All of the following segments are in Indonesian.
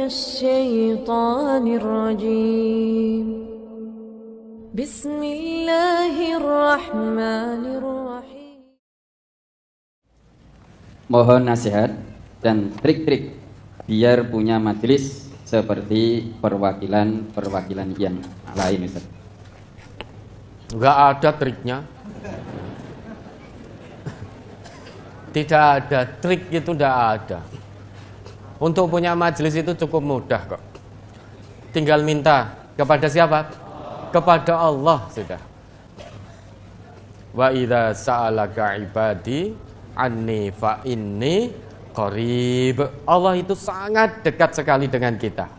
الشيطان الرجيم بسم الله الرحمن الرحيم. Mohon nasihat dan trik-trik biar punya majelis seperti perwakilan-perwakilan yang lain, Ustaz. Enggak ada triknya. Tidak ada trik, itu tidak ada. Untuk punya majelis itu cukup mudah kok. Tinggal minta kepada siapa? Kepada Allah sudah. Wa idza sa'alaka ibadi anni fa inni qarib. Allah itu sangat dekat sekali dengan kita.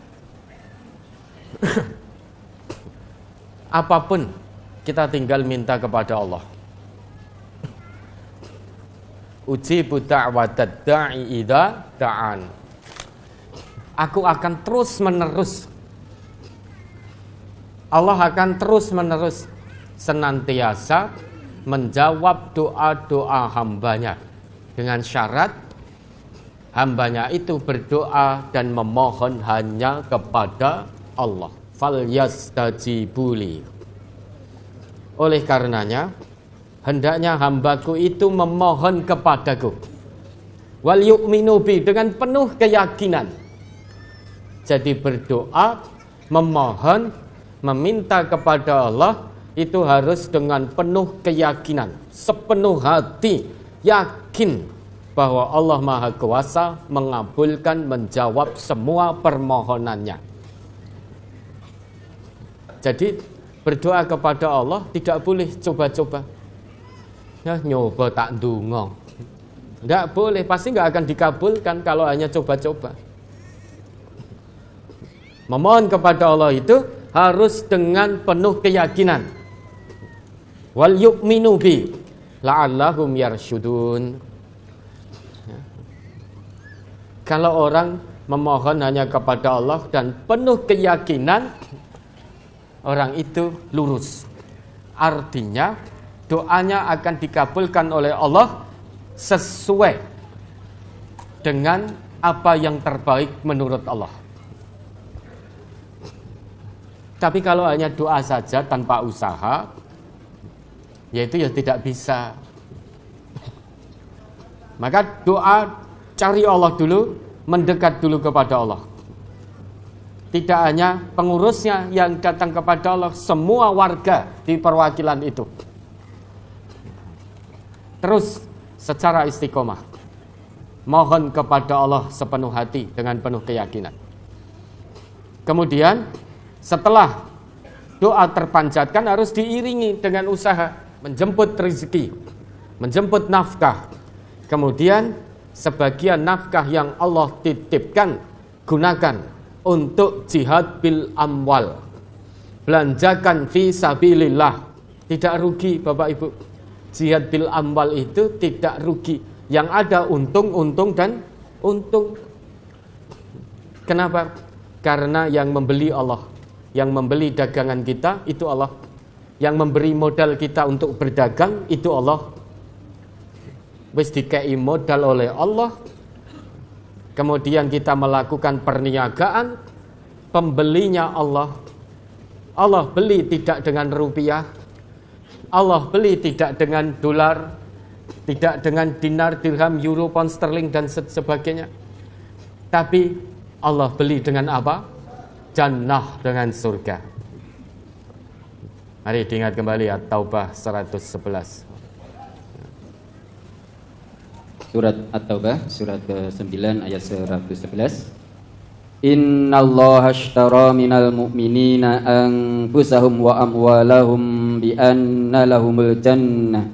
Apapun kita tinggal minta kepada Allah. Ujibu da'watad da'i idza da'an. Aku akan terus menerus, Allah akan terus menerus senantiasa menjawab doa-doa hambanya, dengan syarat hambanya itu berdoa dan memohon hanya kepada Allah. Falyastajibuli. Oleh karenanya hendaknya hambaku itu memohon kepadaku, wal yu'minu bi, dengan penuh keyakinan. Jadi berdoa, memohon, meminta kepada Allah itu harus dengan penuh keyakinan, sepenuh hati, yakin bahwa Allah Maha Kuasa mengabulkan, menjawab semua permohonannya. Jadi berdoa kepada Allah tidak boleh coba-coba. Ya, nyoba tak ndonga. Tidak boleh, pasti nggak akan dikabulkan kalau hanya coba-coba. Memohon kepada Allah itu harus dengan penuh keyakinan. Wal yu'minu bi la'allahum yarsyudun. Ya. Kalau orang memohon hanya kepada Allah dan penuh keyakinan, orang itu lurus. Artinya doanya akan dikabulkan oleh Allah sesuai dengan apa yang terbaik menurut Allah. Tapi kalau hanya doa saja tanpa usaha, yaitu ya tidak bisa. Maka doa, cari Allah dulu, mendekat dulu kepada Allah. Tidak hanya pengurusnya yang datang kepada Allah, semua warga di perwakilan itu. Terus secara istiqomah mohon kepada Allah sepenuh hati dengan penuh keyakinan. Kemudian setelah doa terpanjatkan harus diiringi dengan usaha menjemput rezeki, menjemput nafkah. Kemudian sebagian nafkah yang Allah titipkan gunakan untuk jihad bil amwal. Belanjakan fi sabilillah. Tidak rugi Bapak Ibu. Jihad bil amwal itu tidak rugi. Yang ada untung dan untung. Kenapa? Karena yang membeli Allah. Yang membeli dagangan kita itu Allah. Yang memberi modal kita untuk berdagang itu Allah. Wis dikei modal oleh Allah. Kemudian kita melakukan perniagaan, pembelinya Allah. Allah beli tidak dengan rupiah, Allah beli tidak dengan dolar, tidak dengan dinar, dirham, euro, pound sterling dan sebagainya. Tapi Allah beli dengan apa? Jannah, dengan surga. Mari diingat kembali At-Taubah 111. Surat At-Taubah surat ke-9 ayat 111. Innallaha ashtara minal mu'minina anfusahum wa amwalahum bi anna lahumul jannah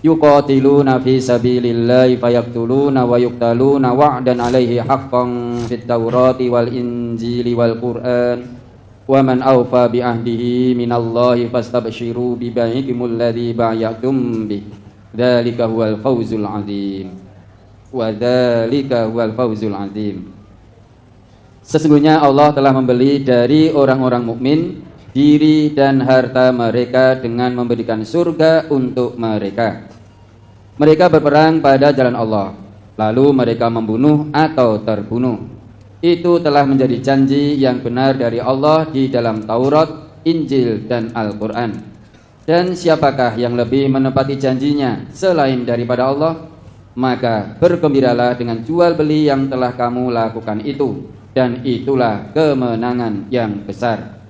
yuqatiluna fi sabilillahi fayaqtuluna wa yuqtaluna wa'dan alaihi haqqan fit Taurati wal Injili wal Qur'an wa man awfa bi ahdihi minallahi fastabshiru bi bai'ikimul ladzi ba'yatum bih dzalika huwal fawzul azim wa dzalika huwal fawzul azim. Sesungguhnya Allah telah membeli dari orang-orang mukmin diri dan harta mereka dengan memberikan surga untuk mereka. Mereka berperang pada jalan Allah, lalu mereka membunuh atau terbunuh. Itu telah menjadi janji yang benar dari Allah di dalam Taurat, Injil, dan Al-Quran. Dan siapakah yang lebih menepati janjinya selain daripada Allah? Maka bergembiralah dengan jual beli yang telah kamu lakukan itu, dan itulah kemenangan yang besar.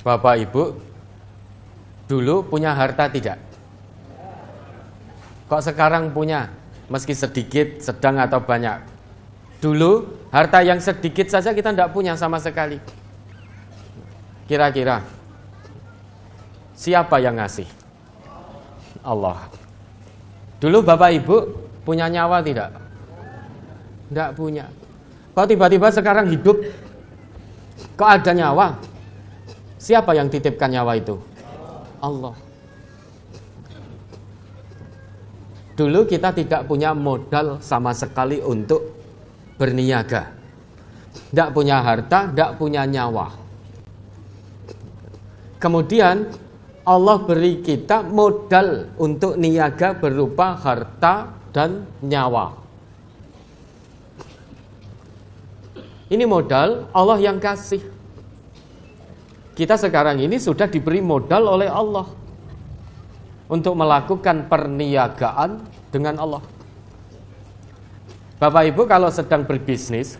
Bapak Ibu, dulu punya harta tidak? Kok sekarang punya? Meski sedikit, sedang atau banyak. Dulu harta yang sedikit saja kita tidak punya sama sekali. Kira-kira siapa yang ngasih? Allah. Dulu Bapak Ibu punya nyawa tidak? Tidak punya. Kok tiba-tiba sekarang hidup? Kok ada nyawa? Siapa yang titipkan nyawa itu? Allah. Dulu kita tidak punya modal sama sekali untuk berniaga. Tidak punya harta, tidak punya nyawa. Kemudian Allah beri kita modal untuk niaga berupa harta dan nyawa. Ini modal Allah yang kasih. Kita sekarang ini sudah diberi modal oleh Allah untuk melakukan perniagaan dengan Allah. Bapak Ibu kalau sedang berbisnis,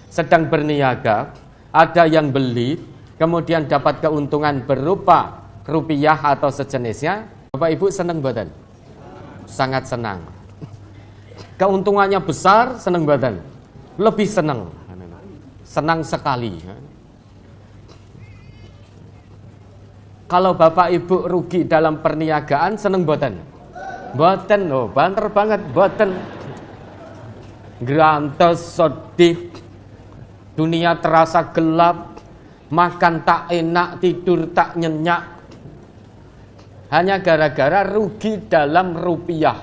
sedang berniaga, ada yang beli, kemudian dapat keuntungan berupa rupiah atau sejenisnya, Bapak Ibu senang badan? Sangat senang. Keuntungannya besar, senang badan? Lebih senang. Senang sekali. Kalau Bapak Ibu rugi dalam perniagaan, senang badan? Badan, oh banter banget, badan. Grantes, sedih, dunia terasa gelap, makan tak enak, tidur tak nyenyak, hanya gara-gara rugi dalam rupiah.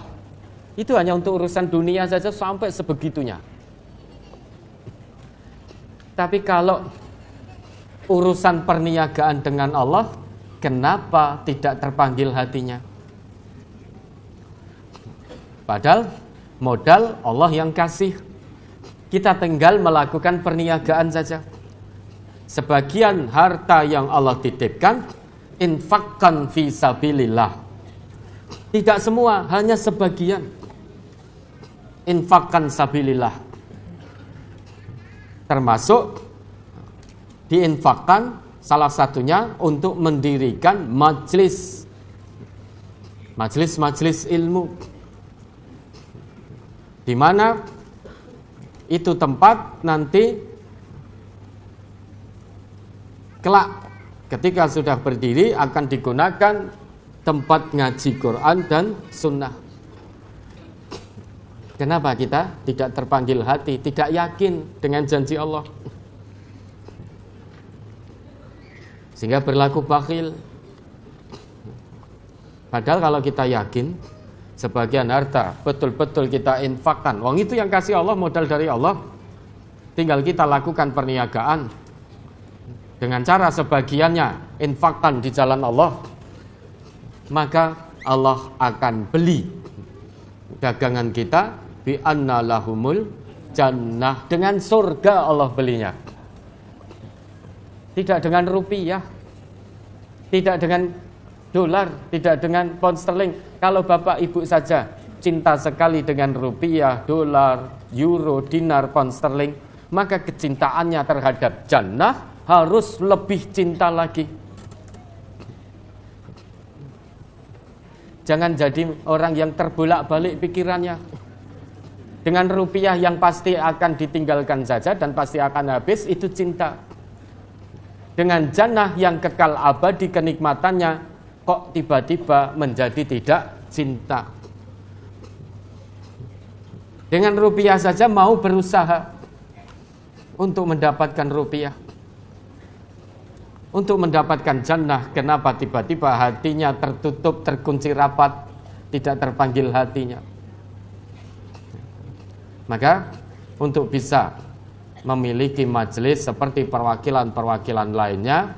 Itu hanya untuk urusan dunia saja sampai sebegitunya. Tapi kalau urusan perniagaan dengan Allah, kenapa tidak terpanggil hatinya? Padahal modal Allah yang kasih. Kita tinggal melakukan perniagaan saja. Sebagian harta yang Allah titipkan, infakkan fi sabilillah. Tidak semua, hanya sebagian. Infakkan sabilillah. Termasuk diinfakkan salah satunya untuk mendirikan majelis ilmu, di mana itu tempat nanti kelak ketika sudah berdiri akan digunakan tempat ngaji Quran dan Sunnah. Kenapa kita tidak terpanggil hati, tidak yakin dengan janji Allah, sehingga berlaku bakhil? Padahal kalau kita yakin, sebagian harta betul-betul kita infakkan, uang itu yang kasih Allah, modal dari Allah, tinggal kita lakukan perniagaan dengan cara sebagiannya infakkan di jalan Allah, maka Allah akan beli dagangan kita bi anna lahumul jannah, dengan surga Allah belinya. Tidak dengan rupiah, tidak dengan dolar, tidak dengan pound sterling. Kalau Bapak Ibu saja cinta sekali dengan rupiah, dolar, euro, dinar, pound sterling, maka kecintaannya terhadap jannah harus lebih cinta lagi. Jangan jadi orang yang terbolak-balik pikirannya. Dengan rupiah yang pasti akan ditinggalkan saja dan pasti akan habis, itu cinta. Dengan jannah yang kekal abadi kenikmatannya, kok tiba-tiba menjadi tidak cinta. Dengan rupiah saja mau berusaha untuk mendapatkan rupiah, untuk mendapatkan jannah, kenapa tiba-tiba hatinya tertutup, terkunci rapat, tidak terpanggil hatinya? Maka untuk bisa memiliki majelis seperti perwakilan-perwakilan lainnya,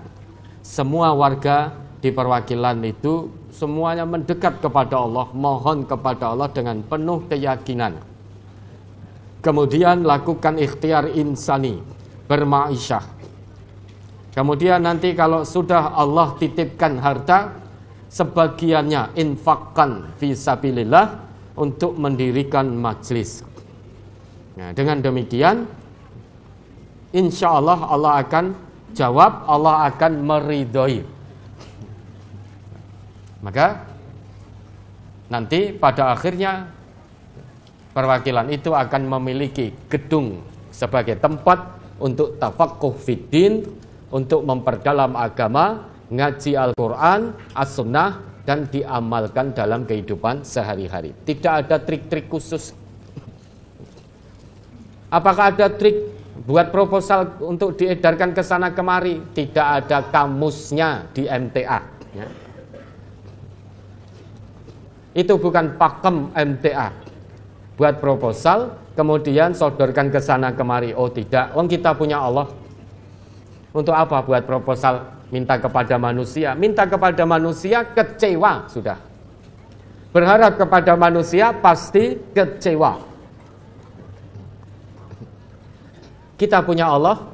semua warga di perwakilan itu semuanya mendekat kepada Allah, mohon kepada Allah dengan penuh keyakinan. Kemudian lakukan ikhtiar insani, bermaisyah. Kemudian nanti kalau sudah Allah titipkan harta, sebagiannya infakkan fisabilillah untuk mendirikan majlis. Nah, dengan demikian insya Allah Allah akan jawab, Allah akan meridhoi. Maka nanti pada akhirnya perwakilan itu akan memiliki gedung sebagai tempat untuk tafaqquh fiddin, untuk memperdalam agama, ngaji Al-Quran, As-Sunnah, dan diamalkan dalam kehidupan sehari-hari. Tidak ada trik-trik khusus. Apakah ada trik buat proposal untuk diedarkan ke sana kemari? Tidak ada kamusnya di MTA. Ya. Itu bukan pakem MTA. Buat proposal, kemudian sodorkan ke sana kemari. Oh tidak, kita punya Allah. Untuk apa buat proposal minta kepada manusia? Minta kepada manusia kecewa sudah. Berharap kepada manusia pasti kecewa. Kita punya Allah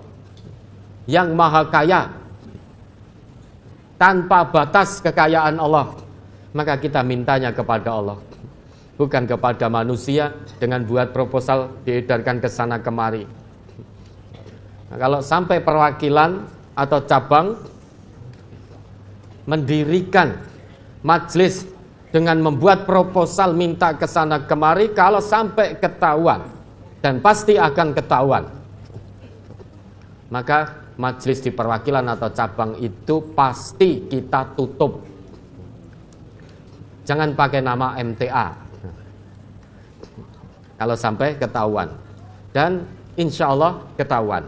yang maha kaya, tanpa batas kekayaan Allah. Maka kita mintanya kepada Allah, bukan kepada manusia dengan buat proposal diedarkan ke sana kemari. Nah, kalau sampai perwakilan atau cabang mendirikan majelis dengan membuat proposal minta ke sana kemari, kalau sampai ketahuan, dan pasti akan ketahuan, maka majelis di perwakilan atau cabang itu pasti kita tutup. Jangan pakai nama MTA kalau sampai ketahuan, dan insya Allah ketahuan.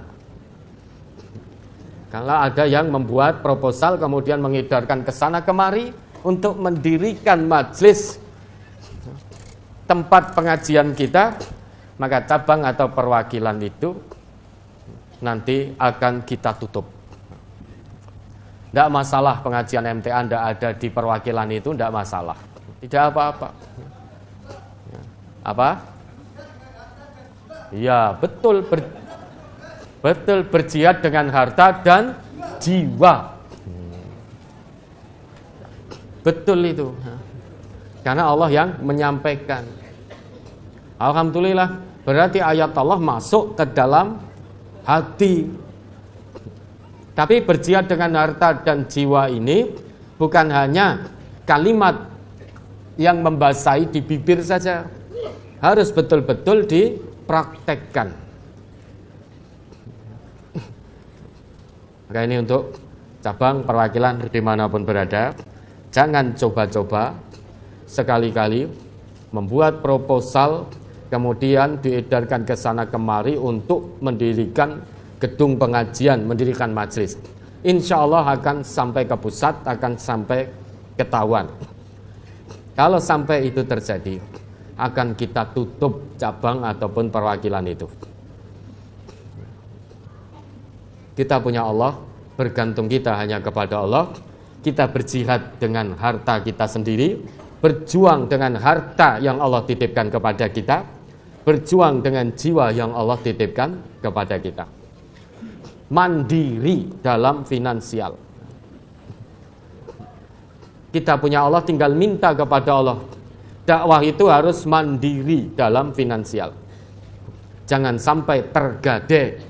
Kalau ada yang membuat proposal kemudian mengedarkan ke sana kemari untuk mendirikan majelis tempat pengajian kita, maka cabang atau perwakilan itu nanti akan kita tutup. Tidak masalah pengajian MTA tidak ada di perwakilan itu, tidak masalah. Tidak apa-apa. Apa? Ya betul, betul berjihad dengan harta dan jiwa. Betul itu. Karena Allah yang menyampaikan. Alhamdulillah, berarti ayat Allah masuk ke dalam hati. Tapi berjihad dengan harta dan jiwa ini bukan hanya kalimat yang membasahi di bibir saja. Harus betul-betul dipraktekkan. Maka ini untuk cabang perwakilan dimanapun berada, jangan coba-coba sekali-kali membuat proposal kemudian diedarkan ke sana kemari untuk mendirikan gedung pengajian, mendirikan majelis. Insya Allah akan sampai ke pusat, akan sampai ketahuan. Kalau sampai itu terjadi, akan kita tutup cabang ataupun perwakilan itu. Kita punya Allah, bergantung kita hanya kepada Allah. Kita berjihad dengan harta kita sendiri, berjuang dengan harta yang Allah titipkan kepada kita, berjuang dengan jiwa yang Allah titipkan kepada kita. Mandiri dalam finansial. Kita punya Allah, tinggal minta kepada Allah. Dakwah itu harus mandiri dalam finansial. Jangan sampai tergadai.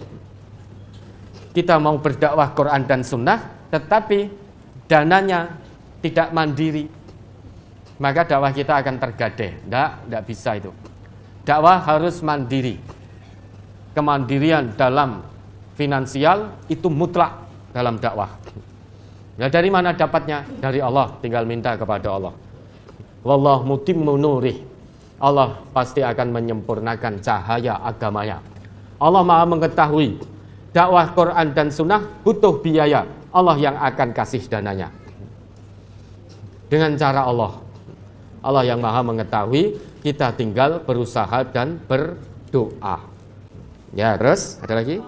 Kita mau berdakwah Quran dan Sunnah, tetapi dananya tidak mandiri, maka dakwah kita akan tergadai. Tidak bisa itu. Dakwah harus mandiri. Kemandirian dalam finansial itu mutlak dalam dakwah. Ya, dari mana dapatnya? Dari Allah, tinggal minta kepada Allah. Wallahu mutimmu nurih. Allah pasti akan menyempurnakan cahaya agamanya. Allah Maha mengetahui. Dakwah Quran dan Sunnah butuh biaya. Allah yang akan kasih dananya. Dengan cara Allah. Allah yang Maha mengetahui. Kita tinggal berusaha dan berdoa. Ya, terus ada lagi?